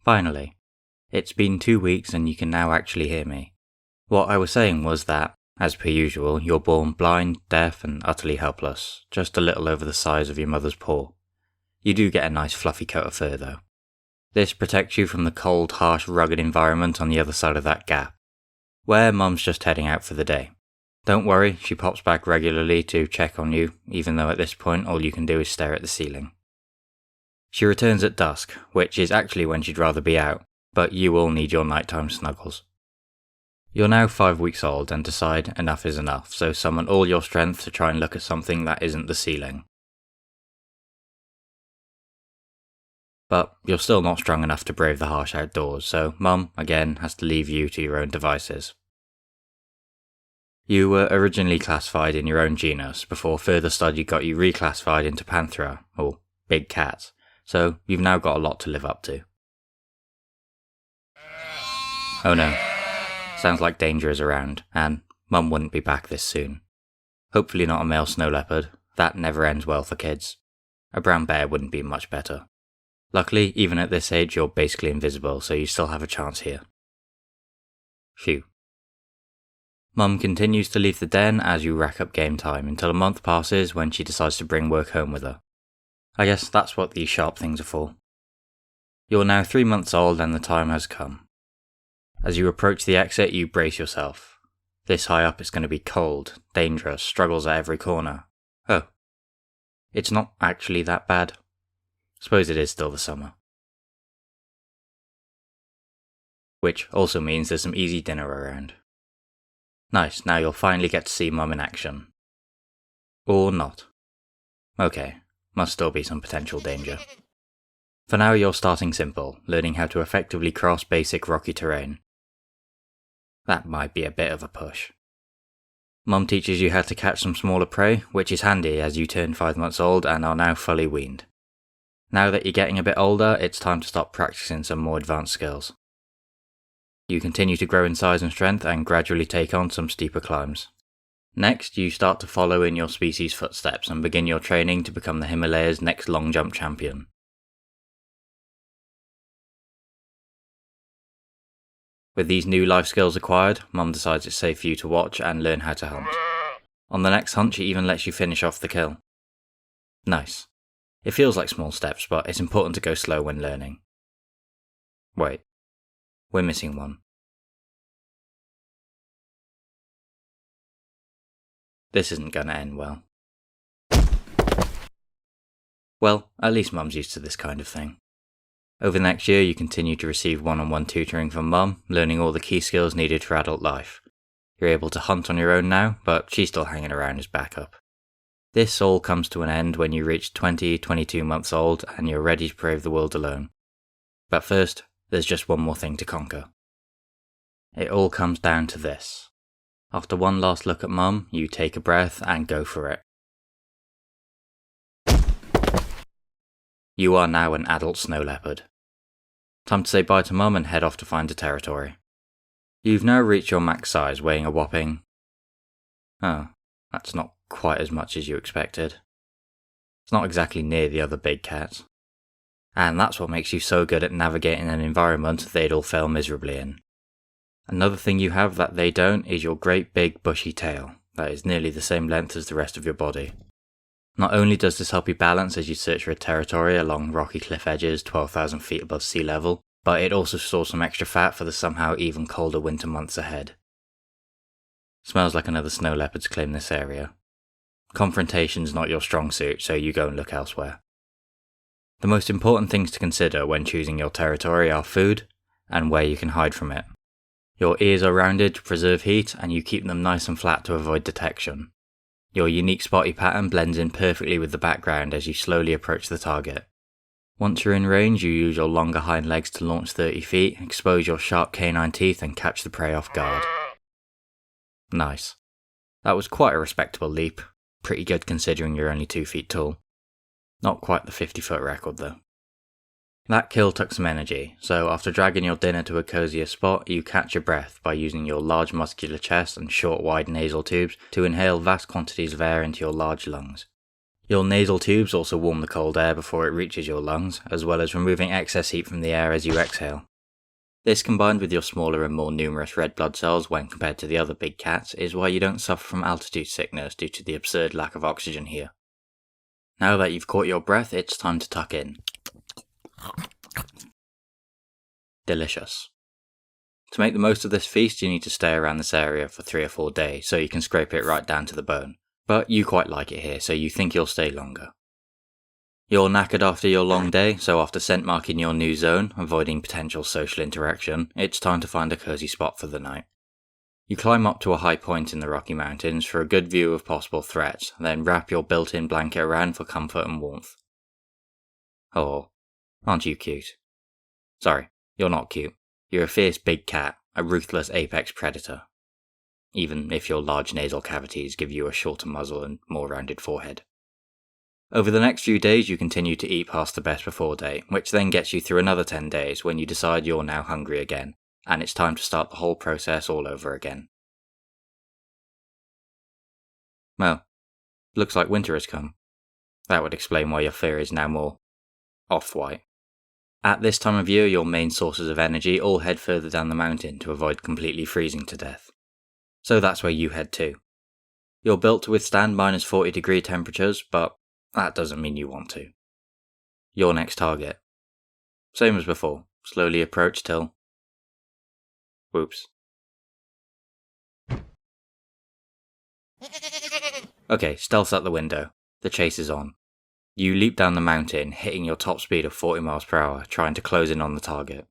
Finally, it's been 2 weeks and you can now actually hear me. What I was saying was that, as per usual, you're born blind, deaf, and utterly helpless, just a little over the size of your mother's paw. You do get a nice fluffy coat of fur though. This protects you from the cold, harsh, rugged environment on the other side of that gap, where Mum's just heading out for the day. Don't worry, she pops back regularly to check on you, even though at this point all you can do is stare at the ceiling. She returns at dusk, which is actually when she'd rather be out, but you will need your nighttime snuggles. You're now 5 weeks old and decide enough is enough, so summon all your strength to try and look at something that isn't the ceiling. But you're still not strong enough to brave the harsh outdoors, so Mum, again, has to leave you to your own devices. You were originally classified in your own genus before further study got you reclassified into Panthera, or big cats, so you've now got a lot to live up to. Oh no, sounds like danger is around, and Mum wouldn't be back this soon. Hopefully not a male snow leopard, that never ends well for kids. A brown bear wouldn't be much better. Luckily, even at this age you're basically invisible, so you still have a chance here. Phew. Mum continues to leave the den as you rack up game time until a month passes when she decides to bring work home with her. I guess that's what these sharp things are for. You're now 3 months old and the time has come. As you approach the exit, you brace yourself. This high up it's going to be cold, dangerous, struggles at every corner. Oh. It's not actually that bad. Suppose it is still the summer. Which also means there's some easy dinner around. Nice, now you'll finally get to see Mum in action. Or not. Okay, must still be some potential danger. For now you're starting simple, learning how to effectively cross basic rocky terrain. That might be a bit of a push. Mum teaches you how to catch some smaller prey, which is handy as you turn 5 months old and are now fully weaned. Now that you're getting a bit older, it's time to start practicing some more advanced skills. You continue to grow in size and strength and gradually take on some steeper climbs. Next, you start to follow in your species' footsteps and begin your training to become the Himalaya's next long jump champion. With these new life skills acquired, Mum decides it's safe for you to watch and learn how to hunt. On the next hunt, she even lets you finish off the kill. Nice. It feels like small steps, but it's important to go slow when learning. Wait, we're missing one. This isn't going to end well. Well, at least Mum's used to this kind of thing. Over the next year, you continue to receive one-on-one tutoring from Mum, learning all the key skills needed for adult life. You're able to hunt on your own now, but she's still hanging around as backup. This all comes to an end when you reach 22 months old and you're ready to brave the world alone. But first, there's just one more thing to conquer. It all comes down to this. After one last look at Mum, you take a breath and go for it. You are now an adult snow leopard. Time to say bye to Mum and head off to find a territory. You've now reached your max size, weighing a whopping... Oh, that's not quite as much as you expected. It's not exactly near the other big cats. And that's what makes you so good at navigating an environment they'd all fail miserably in. Another thing you have that they don't is your great big bushy tail, that is nearly the same length as the rest of your body. Not only does this help you balance as you search for a territory along rocky cliff edges 12,000 feet above sea level, but it also stores some extra fat for the somehow even colder winter months ahead. Smells like another snow leopard's claimed this area. Confrontation's not your strong suit, so you go and look elsewhere. The most important things to consider when choosing your territory are food and where you can hide from it. Your ears are rounded to preserve heat and you keep them nice and flat to avoid detection. Your unique spotty pattern blends in perfectly with the background as you slowly approach the target. Once you're in range, you use your longer hind legs to launch 30 feet, expose your sharp canine teeth and catch the prey off guard. Nice. That was quite a respectable leap. Pretty good considering you're only 2 feet tall. Not quite the 50-foot record though. That kill took some energy, so after dragging your dinner to a cozier spot, you catch your breath by using your large muscular chest and short wide nasal tubes to inhale vast quantities of air into your large lungs. Your nasal tubes also warm the cold air before it reaches your lungs, as well as removing excess heat from the air as you exhale. This, combined with your smaller and more numerous red blood cells when compared to the other big cats, is why you don't suffer from altitude sickness due to the absurd lack of oxygen here. Now that you've caught your breath, it's time to tuck in. Delicious. To make the most of this feast, you need to stay around this area for 3 or 4 days, so you can scrape it right down to the bone. But you quite like it here, so you think you'll stay longer. You're knackered after your long day, so after scent marking your new zone, avoiding potential social interaction, it's time to find a cozy spot for the night. You climb up to a high point in the Rocky Mountains for a good view of possible threats, then wrap your built-in blanket around for comfort and warmth. Oh, aren't you cute? Sorry, you're not cute. You're a fierce big cat, a ruthless apex predator. Even if your large nasal cavities give you a shorter muzzle and more rounded forehead. Over the next few days you continue to eat past the best before date, which then gets you through another 10 days when you decide you're now hungry again, and it's time to start the whole process all over again. Well, looks like winter has come. That would explain why your fur is now more off-white. At this time of year, your main sources of energy all head further down the mountain to avoid completely freezing to death. So that's where you head to. You're built to withstand minus 40 degree temperatures, but that doesn't mean you want to. Your next target. Same as before, slowly approach till... Whoops. Okay, stealth's out the window. The chase is on. You leap down the mountain, hitting your top speed of 40 miles per hour, trying to close in on the target.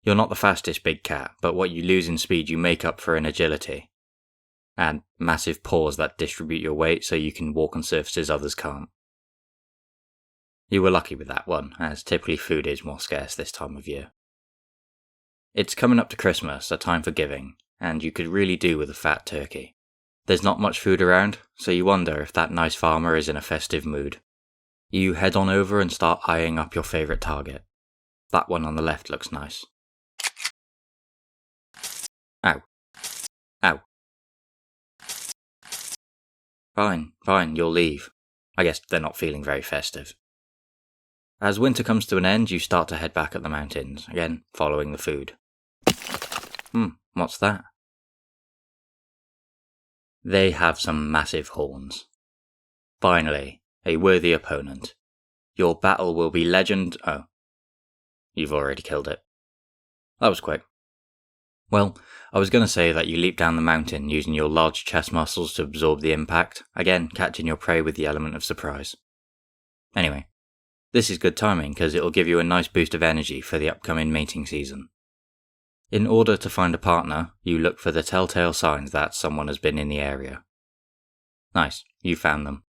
You're not the fastest big cat, but what you lose in speed you make up for in agility. And massive paws that distribute your weight so you can walk on surfaces others can't. You were lucky with that one, as typically food is more scarce this time of year. It's coming up to Christmas, a time for giving, and you could really do with a fat turkey. There's not much food around, so you wonder if that nice farmer is in a festive mood. You head on over and start eyeing up your favourite target. That one on the left looks nice. Ow. Ow. Fine, you'll leave. I guess they're not feeling very festive. As winter comes to an end, you start to head back up the mountains, again following the food. What's that? They have some massive horns. Finally, a worthy opponent. Your battle will be legend... Oh. You've already killed it. That was quick. Well, I was going to say that you leap down the mountain using your large chest muscles to absorb the impact, again catching your prey with the element of surprise. Anyway, this is good timing because it'll give you a nice boost of energy for the upcoming mating season. In order to find a partner, you look for the telltale signs that someone has been in the area. Nice, you found them.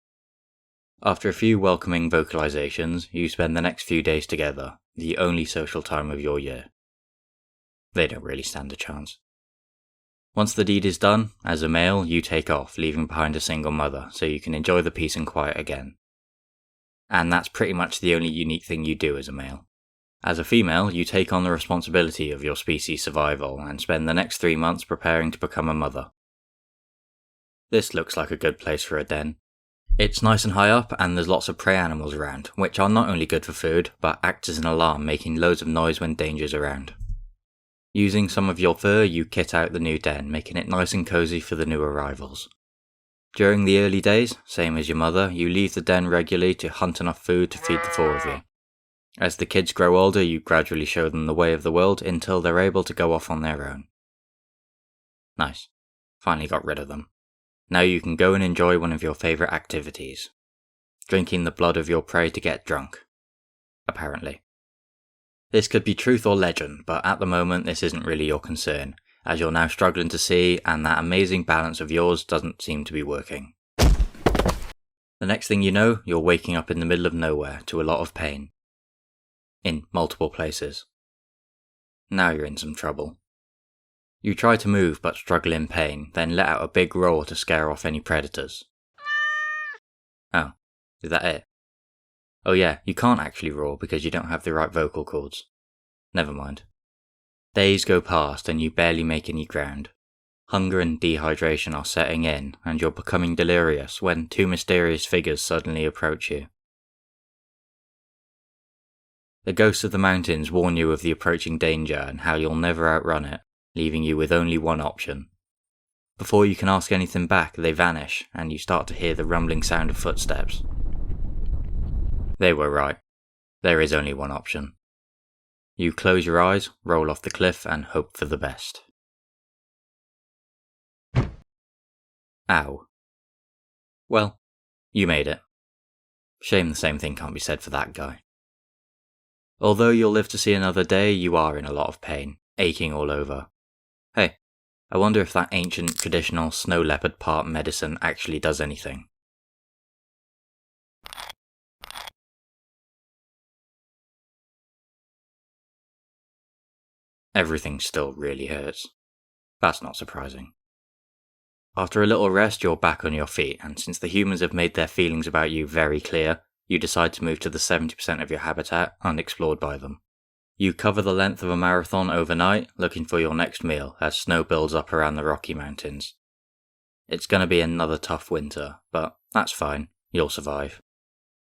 After a few welcoming vocalizations, you spend the next few days together, the only social time of your year. They don't really stand a chance. Once the deed is done, as a male, you take off, leaving behind a single mother, so you can enjoy the peace and quiet again. And that's pretty much the only unique thing you do as a male. As a female, you take on the responsibility of your species' survival and spend the next 3 months preparing to become a mother. This looks like a good place for a den. It's nice and high up and there's lots of prey animals around, which are not only good for food, but act as an alarm, making loads of noise when danger's around. Using some of your fur, you kit out the new den, making it nice and cozy for the new arrivals. During the early days, same as your mother, you leave the den regularly to hunt enough food to feed the 4 of you. As the kids grow older, you gradually show them the way of the world until they're able to go off on their own. Nice. Finally got rid of them. Now you can go and enjoy one of your favourite activities. Drinking the blood of your prey to get drunk. Apparently. This could be truth or legend, but at the moment this isn't really your concern, as you're now struggling to see and that amazing balance of yours doesn't seem to be working. The next thing you know, you're waking up in the middle of nowhere to a lot of pain. In multiple places. Now you're in some trouble. You try to move but struggle in pain, then let out a big roar to scare off any predators. Oh, is that it? Oh yeah, you can't actually roar because you don't have the right vocal cords. Never mind. Days go past and you barely make any ground. Hunger and dehydration are setting in, and you're becoming delirious when two mysterious figures suddenly approach you. The ghosts of the mountains warn you of the approaching danger and how you'll never outrun it, leaving you with only one option. Before you can ask anything back, they vanish, and you start to hear the rumbling sound of footsteps. They were right. There is only one option. You close your eyes, roll off the cliff, and hope for the best. Ow. Well, you made it. Shame the same thing can't be said for that guy. Although you'll live to see another day, you are in a lot of pain, aching all over. Hey, I wonder if that ancient traditional Snow Leopard part medicine actually does anything. Everything still really hurts. That's not surprising. After a little rest, you're back on your feet, and since the humans have made their feelings about you very clear, you decide to move to the 70% of your habitat unexplored by them. You cover the length of a marathon overnight, looking for your next meal as snow builds up around the Rocky Mountains. It's gonna be another tough winter, but that's fine, you'll survive.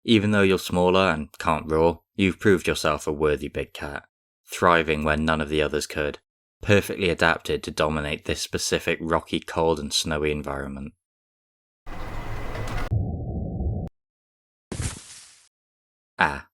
Even though you're smaller and can't roar, you've proved yourself a worthy big cat, thriving where none of the others could, perfectly adapted to dominate this specific rocky, cold and snowy environment. Ah,